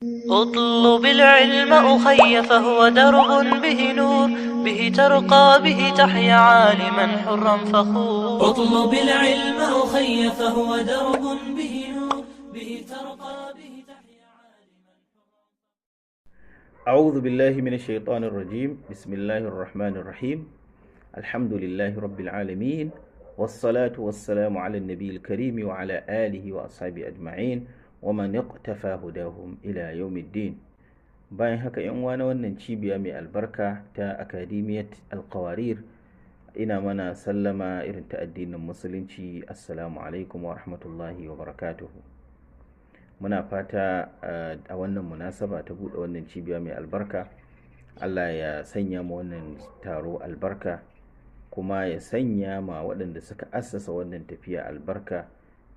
اطلب العلم أخي فهو درب به نور، به ترقى به تحيا عالما حرا فخور. اطلب العلم أخي فهو درب به نور، به ترقى به تحيا عالما. أعوذ بالله من الشيطان الرجيم. بسم الله الرحمن الرحيم. الحمد لله رب العالمين، والصلاة والسلام على النبي الكريم وعلى آله وأصحابه أجمعين ومن اقتفى هداهم إلى يوم الدين. bayan haka yan uwa na wannan cibiya mai albarka ta akademiyat alkawarir, ina mana sallama irin ta addinin musulunci. Assalamu alaikum wa rahmatullahi wa barakatuhu. Muna fata a wannan munasaba ta buɗe wannan cibiya mai albarka, Allah ya sanya ma wannan taro albarka, kuma ya sanya ma waɗanda suka assasa wannan tafiya albarka,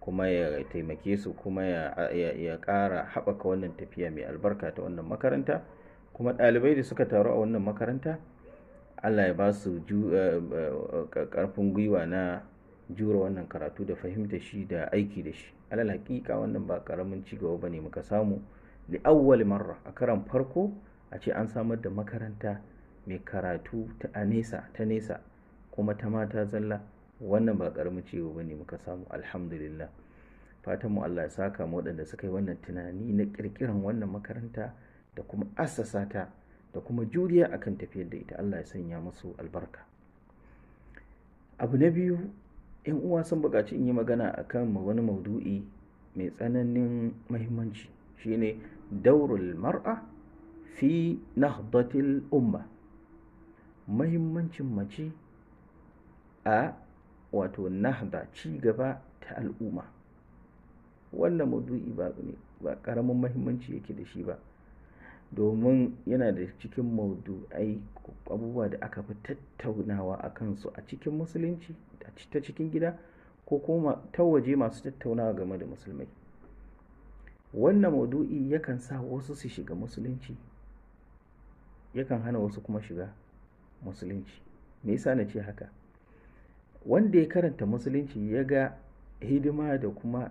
kuma ya taimake su, kuma ya ƙara haɓaka wannan tafiya mai albarka ta wannan makaranta. Kuma ɗalibai da suka taru a wannan makaranta, Allah ya ba su ƙarfin gwiwa na jura wannan karatu da fahimta shi da aiki da shi. Alal haƙiƙa wannan ba ƙaramin cigaba ba ne muka samu li awwal marra, a karan farko a ce an samar da makaranta mai karatu ta nesa kuma ta mata zalla. Wannan ba ƙaramin cigaba ba ne muka samu, alhamdulillah. Fatan mu Allah ya saka mu waɗanda suka yi wannan tunani na ƙirƙiran wannan makaranta da kuma assasa ta da kuma juriya akan tafiyar da ita. Allah ya sanya musu albarka. Abu na biyu, yan uwa sun buƙaci in yi magana akan wani maudu'i mai tsananin mahimmanci, shine daurul mar'a fi nahdatil umma. Mahimmancin mace a wato nahda, ci gaba ta al'umma. Wannan maudu'i ba ƙaramin mahimmanci yake da shi ba, domin yana da cikin maudu'ai, abubuwa da aka fi tattaunawa a kansu a cikin musulunci, ta cikin gida ko kuma ta waje, masu tattaunawa game da musulmai. Wannan maudu'i yakan sa wasu su shiga musulunci, yakan hana wasu kuma shiga musulunci. Me yasa na ce haka? Wanda ya karanta musulunci ya ga hidima da kuma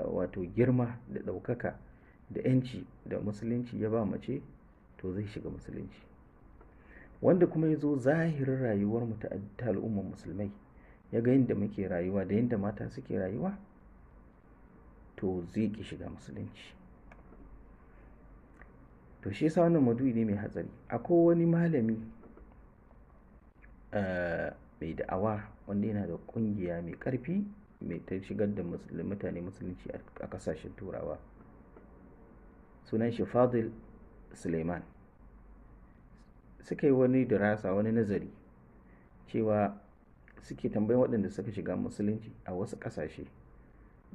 wato girma da ɗaukaka da 'yanci da musulunci ya ba mace, to zai shiga musulunci. Wanda kuma ya zo zahirin rayuwar mu ta al'ummar musulmai, ya ga yadda muke rayuwa da yadda mata suke rayuwa, to zai ki shiga musulunci. To shi yasa wannan maudu'i ne mai hatsari. Akwai wani malami mai da'awa wanda yana da ƙungiya mai ƙarfi mai ta shigar da mutane musulunci a ƙasashen turawa. Sunan shi Fadil Suleiman. Suka yi wani dirasa, wani nazari, cewa suke tambayin waɗanda suka shiga musulunci a wasu ƙasashe,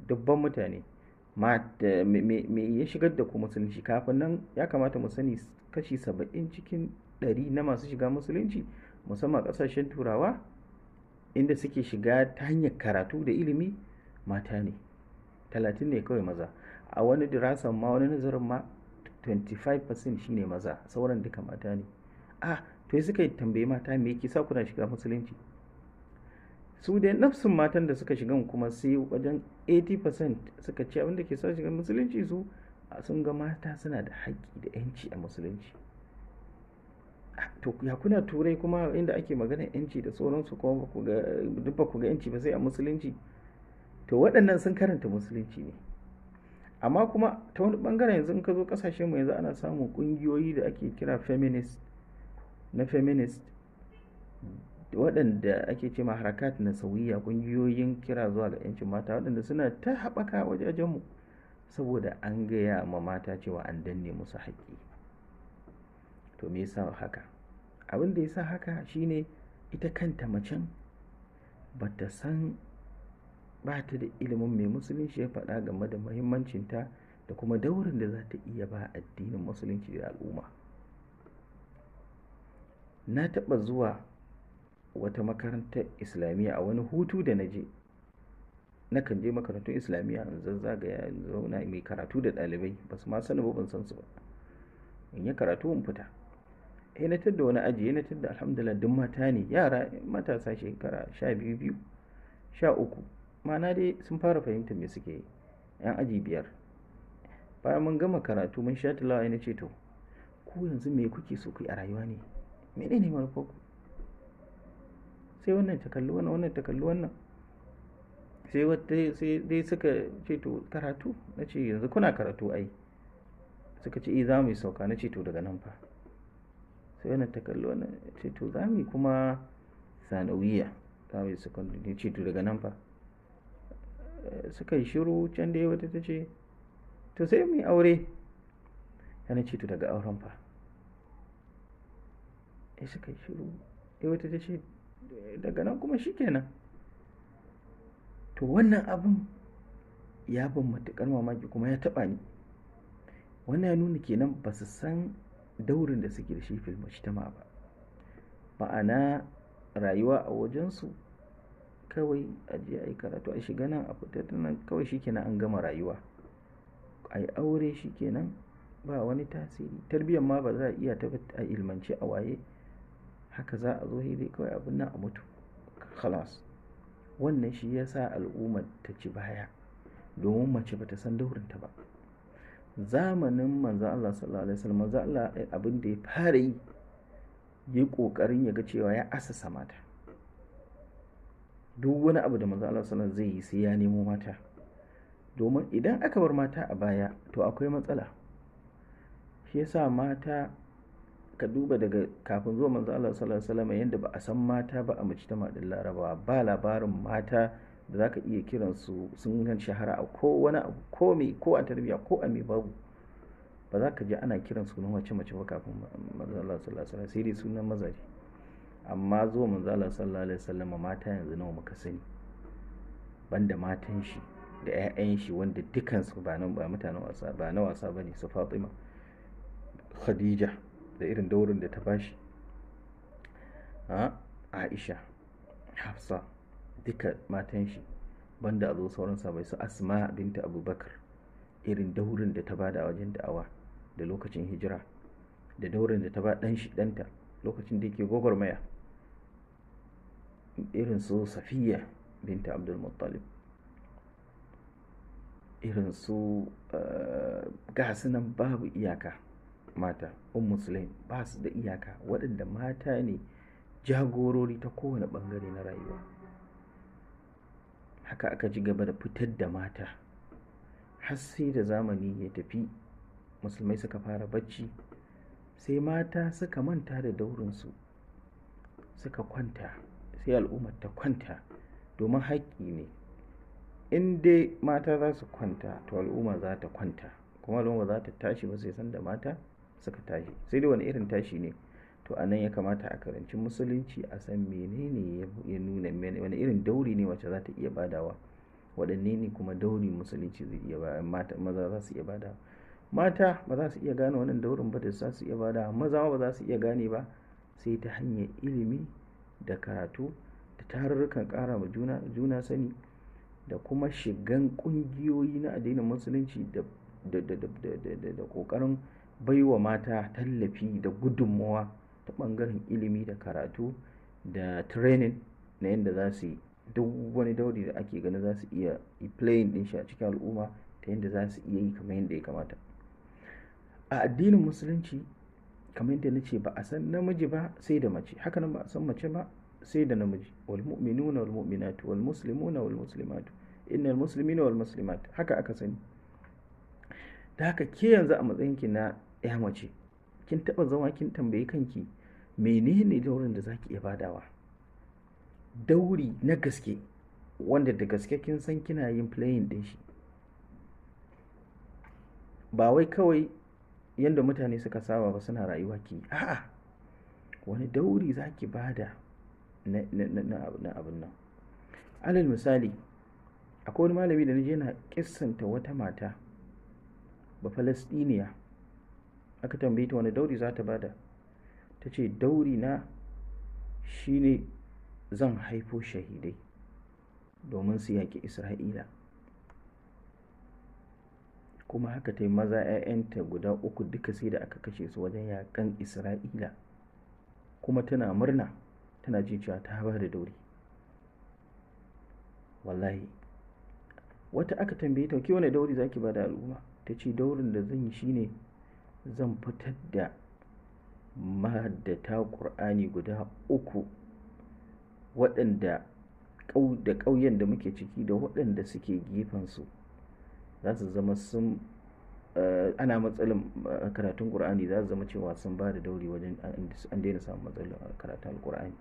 dubban mutane, me ya shigar da ku musulunci? Kafin nan ya kamata mu sani kashi 70 cikin 100 na masu shiga musulunci, musamman ƙasashen turawa, inda suke shiga ta hanyar karatu da ilimi, mata ne, 30 ne kawai maza. A wani dirasan ma, wani nazarin ma, 25% shine maza, sauran duka mata ne. To yi suka yi tambayi mata, me yake sa kuna shiga musulunci? Su dai nafsin matan da suka shiga kuma sai wajen 80% suka ce abinda ke sa shiga musulunci, su sun ga mata suna da haƙƙi da 'yanci a musulunci. To ya kuna turai kuma inda ake magana 'yanci da sauransu, kuma duk ba ku ga 'yanci ba sai a musulunci? To waɗannan sun karanta musulunci ne. Amma kuma ta wani ɓangaren, yanzu in ka zo ƙasashen mu, yanzu ana samun ƙungiyoyi da ake kira feminist, waɗanda ake ce ma harakat na sauyiya, ƙungiyoyin kira zuwa ga 'yancin mata, waɗanda suna ta haɓaka wajajenmu, saboda an gaya ma mata cewa an danne musu haƙƙi. To me yasa haka? Abin da yasa haka shine ita kanta macen ba ta da ilimin mai musulunci ya faɗa game da muhimmancinta da kuma daurin da za ta iya ba addinin musulunci da al'umma. Na taɓa zuwa wata makarantar islamiyya a wani hutu da na je. Nakan je makarantun islamiyya in zazzagaya, in zauna mai karatu da ɗalibai, ba su ma sani ba, ban san su ba, in yi karatu in fita. Na tadda wani aji, na tadda alhamdulillah duk mata ne, yara matasa shekara 12, 13, ma'ana dai sun fara fahimtar me suke yi, 'yan aji 5. bayan mun gama karatu mun sha tilawa na ce to ku yanzu me kuke so ku yi a rayuwa ne, menene manufarku? sai wannan ta kalli wannan, wannan ta kalli wannan, sai dai suka ce to karatu. Na ce yanzu kuna karatu ai? Suka ce za mu yi sauka. Na ce to daga nan fa? Sai wannan ta kalli wannan, ce to za mu yi kuma sanawiya, za mu yi secondary. Ce to daga nan fa? Suka yi shiru. Can dai wata ta ce to sai mu yi aure. yana ce to daga auren fa? Suka yi shiru. Wata ta ce daga nan kuma shikenan. To wannan abun ya ban matuƙar mamaki kuma ya taɓa ni. Wannan ya nuna kenan ba su san daurin da suke da shi fil mujtama ba. Ma'ana rayuwa a wajensu kawai a je a yi karatu, a shiga nan, a fita ta nan, kawai shikenan an gama rayuwa. A yi aure shikenan, ba wani tasiri. Tarbiyyar ma ba za a iya tabbata a ilmance a waye. Haka za a zo dai kawai abin nan a mutu. Khalas. Wannan shi ya sa al'ummar ta ci baya, domin mace ba ta san daurinta ba. Zamanin manzo Allah sallallahu alaihi wasallam, manzo Allah abin da ya fara yi kokarin ya ga cewa ya asasa mata. Duk wani abu da manzo Allah sallallahu alaihi wasallam zai yi sai ya nemo mata, domin idan aka bar mata a baya to akwai matsala. Shi yasa mata, ka duba daga kafin zuwa manzo Allah sallallahu alaihi wasallam yanda ba a san mata ba a mujtama din Larabawa. Ba labarin mata da zaka iya kiran su sun gan shahara a ko wani abu, ko me, ko a tarbiyya, ko a me, babu. Ba za ka ji ana kiran sunan mace ba kafin manzo Allah sallallahu alaihi wasallam, sai dai sunan mazaje. Amma zuwa manzo Allah sallallahu alaihi wasallam mata yanzu nawa muka sani, banda matan shi da ƴaƴan shi wanda dukansu ba mutanen wasa, ba na wasa bane. Su Fatima, Khadija da irin daurin da ta bashi, Aisha, Hafsa, duka matan shi, banda a zo sauran sabai su Asma binta Abubakar, irin daurin da ta bada a wajen da'awa da lokacin hijira, da daurin da ta ba ɗanta lokacin da yake gwagwarmaya, irin su Safiya binta Abdul Muttalib, irin su ga sunan babu iyaka. Mata Sulaim ba su da iyaka, waɗanda mata ne jagorori ta kowane ɓangare na rayuwa. Haka aka ci gaba da fitar da mata har sai da zamani ya tafi, musulmai suka fara bacci, sai mata suka manta da daurinsu, suka kwanta, sai al'ummar ta kwanta, domin haƙƙi ne. In dai mata za su kwanta to al'umma za ta kwanta, kuma al'umma za ta tashi ba sai san da mata suka tashi. Sai dai wani irin tashi ne? To a nan ya kamata a karanci musulunci, a san menene ya nuna wani irin dauri ne wacce za ta iya badawa, waɗanne ne kuma dauri musulunci zai iya ba, maza za su iya badawa. Mata ba za su iya gane wannan daurin ba da za su iya badawa, maza ba za su iya gane ba, sai ta hanyar ilimi da karatu da tarurrukan ƙara ma juna sani, da kuma shigan ƙungiyoyi na addinin musulunci da ƙoƙarin baiwa mata tallafi da gudunmawa ta ɓangaren ilimi da karatu da training na yadda za su yi duk wani dauri da ake ganin za su iya playing din shi a cikin al'umma, ta yadda za su iya yi kamar yadda ya kamata. A addinin musulunci, kamar yadda na ce, ba a san namiji ba sai da mace, haka nan ba a san mace ba sai da namiji. Wal mu'minuna wal mu'minatu wal muslimuna wal muslimatu innal muslimina wal muslimat, haka aka sani. Da haka ke yanzu a matsayinki na ya mace, kin taba zama kin tambayi kanki menene daurin da zaki iya badawa, dauri na gaske wanda da gaske kin san kina yin playing din shi, ba wai kawai yanda mutane suka saba ba suna rayuwa ki, a'a wani dauri zaki bada na abin nan. Alal misali, akwai wani malami da naje na kissanta wata mata ba Falastiniya, aka tambaye ta wani dauri za ta bada, ta ce dauri na shine zan haifo shahidai domin su yaƙi Isra'ila. Kuma haka ta yi, maza 'ya'yanta guda 3 duka sai da aka kashe su wajen yaƙan Isra'ila, kuma tana murna, tana jin cewa ta ba da dauri. Wallahi wata aka tambaye ta, ki wani dauri zaki ba da al'umma? ta ce daurin da zan yi shine zan fitar da mahaddata ƙur'ani guda 3 waɗanda da ƙauyen da muke ciki da waɗanda suke gefensu za su zama sun ana matsalin karatun ƙur'ani za su zama cewa sun ba da dauri wajen an daina samun matsalin karatun ƙur'ani.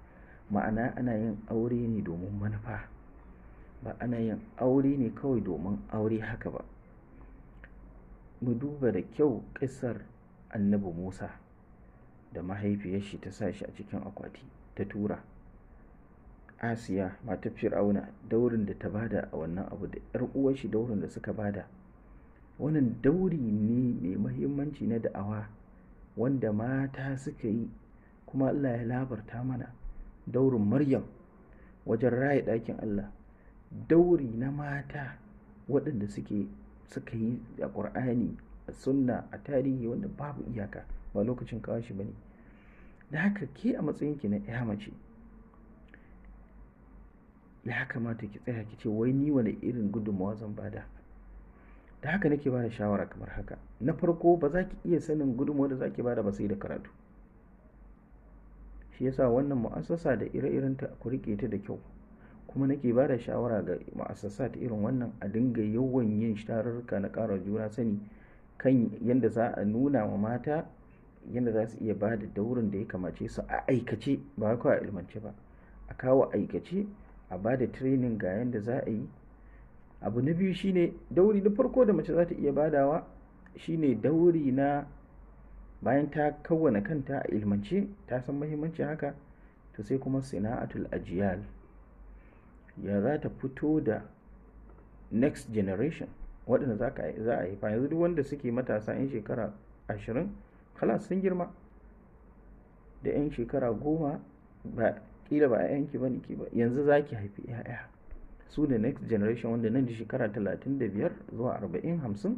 Ma'ana ana yin aure ne domin manufa, ba ana yin aure ne kawai domin aure haka ba. Mu duba da kyau ƙisar annabi Musa da mahaifiyar shi ta sa shi a cikin akwati ta tura. Asiya matar Fir'auna daurin da ta bada a wannan abu da ƴar uwar shi daurin da suka bada, wannan dauri ne mai muhimmanci na da'awa wanda mata suka yi, kuma Allah ya labarta mana daurin Maryam wajen raya ɗakin Allah, dauri na mata waɗanda suka yi a ƙur'ani, a sunna, a tarihi wanda babu iyaka, ba lokacin kawo shi bane. Da haka ke a matsayinki na ƴa mace ya kamata ki tsaya ki ce wai ni wani irin gudunmawa zan bada. Da haka nake bada shawara kamar haka. Na farko, ba za ki iya sanin gudunmawa da za ki bada ba sai da karatu. Shi yasa wannan mu'assasa da ire-irenta ku rike ta da kyau, kuma nake bada shawara ga mu'assasa ta irin wannan a dinga yawan yin tarurruka na ƙara juna sani kan yadda za a nuna wa mata yadda za su iya bada daurin da ya kamace su a aikace, ba kawai a ilmance ba, a kawo aikace, a bada training ga yadda za a yi. Abu na biyu shine dauri na farko da mace za ta iya badawa shine dauri na bayan ta kawwana kanta a ilmance, ta san muhimmancin haka, to sai kuma sana'atul ajiyal, ya za ta fito da next generation waɗanda za a haifa. Yanzu duk wanda suke matasa 'yan shekara 20 khalas sun girma, da 'yan shekara 10 ba kila ba a yanki ba ki ba, yanzu za ki haifi 'ya'ya, su da next generation wanda nan da shekara 35 zuwa 40-50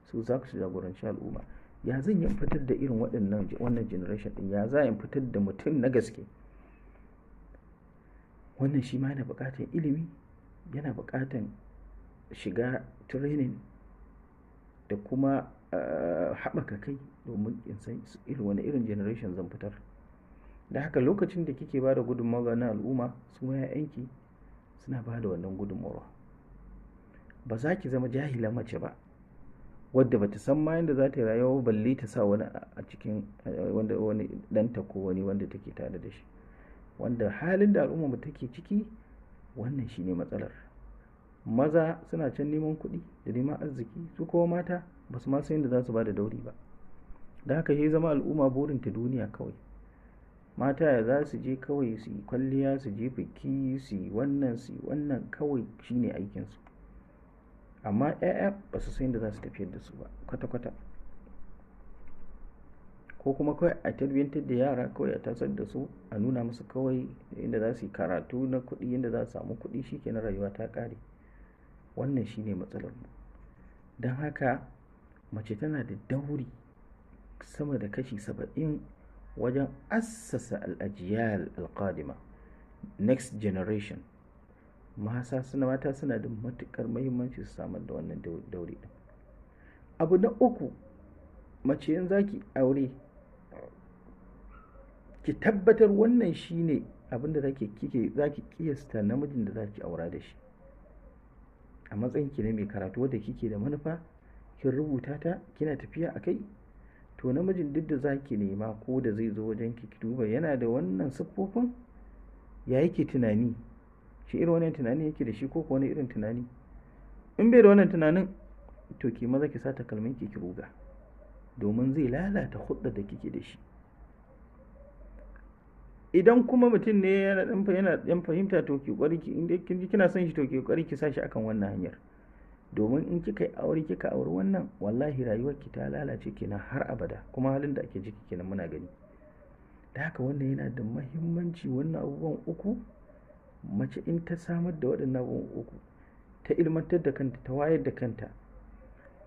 su za su jagoranci al'umma. Ya zan yi fitar da irin wannan generation din, ya za in fitar da mutum na gaske. Wannan shi ma yana buƙatar ilimi, yana buƙatar shiga training da kuma haɓaka kai domin in san wani irin generation zan fitar. Da haka lokacin da kike ba da gudunmawa na al'umma, su ma 'ya'yanki suna ba da wannan gudunmawa. Ba za ki zama jahila mace ba wadda bata san ma yadda za ta yi rayuwa, balle ta sa wani a cikin wani ɗanta ko wani wanda take tare da shi, wanda halin da al'umma mu take ciki wannan shine matsalar. Maza suna can neman kuɗi da neman arziki, su kuma mata ba su ma san yadda za su ba da dauri ba. Da haka sai zama al'umma burinta duniya kawai. Mata ya za su je kawai su yi kwalliya, su je biki, su yi wannan kawai shine aikinsu. Amma 'ya'ya ba su san yadda za su tafiyar da su ba kwata-kwata. Ko kuma kawai a tarbiyyantar da yara, kawai a tasar da su, a nuna musu kawai inda za su yi karatu na kuɗi, inda za su samu kuɗi, shi ke na rayuwa ta ƙare. Wannan shine matsalar mu. Don haka mace tana da dauri sama da kashi 70 wajen assasa al'ajiyar alƙadima, next generation. Mata suna da matuƙar muhimmanci su samar da wannan dauri ɗin. Abu na uku, mace yin zaki aure, ki tabbatar wannan shine abin da zaki kiyasta namijin da zaki aura da shi. A matsayin ki ne mai karatu wadda kike da manufa, kin rubuta ta, kina tafiya a kai, to namijin duk da zaki nema ko da zai zo wajen ki duba yana da wannan siffofin, ya yake tunani, shi irin wannan tunani yake da shi ko wani irin tunani. In bai da wannan tunanin, to ki maza ki sa takalmin ki ruga, domin zai lalata hudda da kike da shi. Idan kuma mutum ne yana dan fahimta, to ki kokari ki, inda kin ji kina son shi, to ki kokari ki sa shi akan wannan hanyar, domin in kika yi aure kika auri wannan, wallahi rayuwar ki ta lalace kenan har abada, kuma halin da ake ciki kenan muna gani. Da haka wannan yana da muhimmanci, wannan abubuwan uku. Mace in ta samar da waɗannan abubuwan uku, ta ilmantar da kanta, ta wayar da kanta,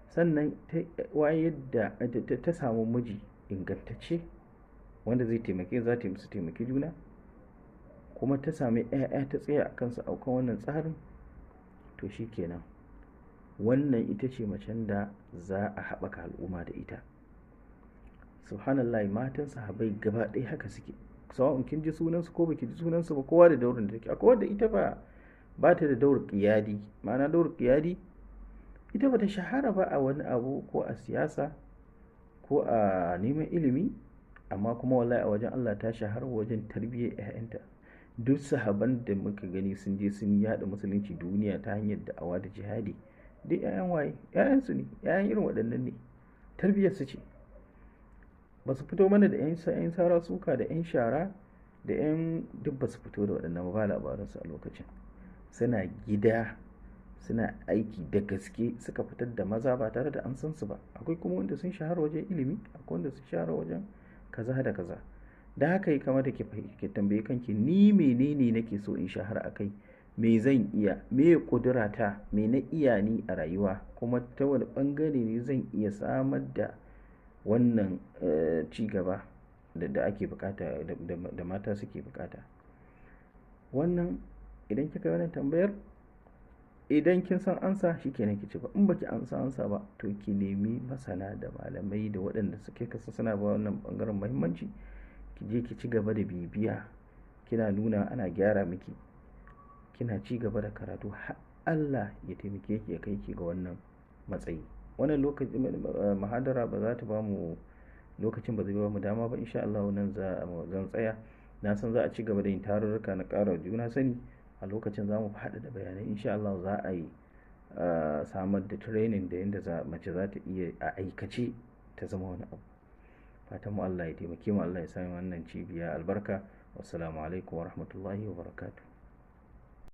sannan ta samu miji ingantacce wanda zai taimake, za ta yi musu taimaki juna, kuma ta sami 'ya'ya ta tsaya a kansu a kan wannan tsarin, to shi kenan wannan ita ce macen da za a haɓaka al'umma da ita. Subhanallah, matan sahabbai gaba ɗaya haka suke, sawa'un kin ji sunansu ko baki ji sunansu ba, kowa da daurin da take. Akwai wadda ita ba ta da daur qiyadi, ma'ana daur qiyadi, ita ba ta shahara ba a wani abu ko a siyasa ko a neman ilimi, amma kuma wallahi a wajen Allah ta shahara wajen tarbiyyar 'ya'yanta. Duk sahaban da muka gani sun je sun yada musulunci duniya ta hanyar da'awa da jihadi, duk 'ya'yan waye? 'Ya'yansu ne, 'ya'yan irin waɗannan ne, tarbiyyar su ce. Ba su fito mana da 'yan sara suka da 'yan shara da 'yan duk ba su fito da waɗannan ba labaransu a lokacin. Suna gida suna aiki da gaske, suka fitar da maza ba tare da an san su ba. Akwai kuma wanda sun shahara wajen ilimi, akwai wanda sun shahara wajen kaza da kaza. Da haka yi kamata ke tambaye kanki, ni menene nake so in shahara a kai, me zan iya, me kudurata, me na iya ni a rayuwa, kuma ta wani bangare ne zan iya samar da wannan ci gaba da ake bukata, da mata suke bukata. Wannan idan kika yi wannan tambayar, idan kin san ansa shikenan ki ci ba, in baki ansa ba to ki nemi masana da malamai da waɗanda suke kasa suna ba wannan bangaren muhimmanci, ki je ki ci gaba da bibiya, kina nuna ana gyara miki, kina ci gaba da karatu har Allah ya taimake ki ya kai ki ga wannan matsayi. Wannan lokacin muhadara ba za ta ba mu lokacin, ba zai ba mu dama ba, insha Allah nan zan tsaya. Na san za a ci gaba da yin tarurruka na ƙara juna sani, a lokacin za mu haɗa da bayanai, insha Allah za a yi samar da training da yadda mace za ta iya a aikace ta zama wani abu. Fatan mu Allah ya taimake mu, Allah ya sami wannan cibiya albarka. Wassalamu alaikum wa rahmatullahi wa barakatuh.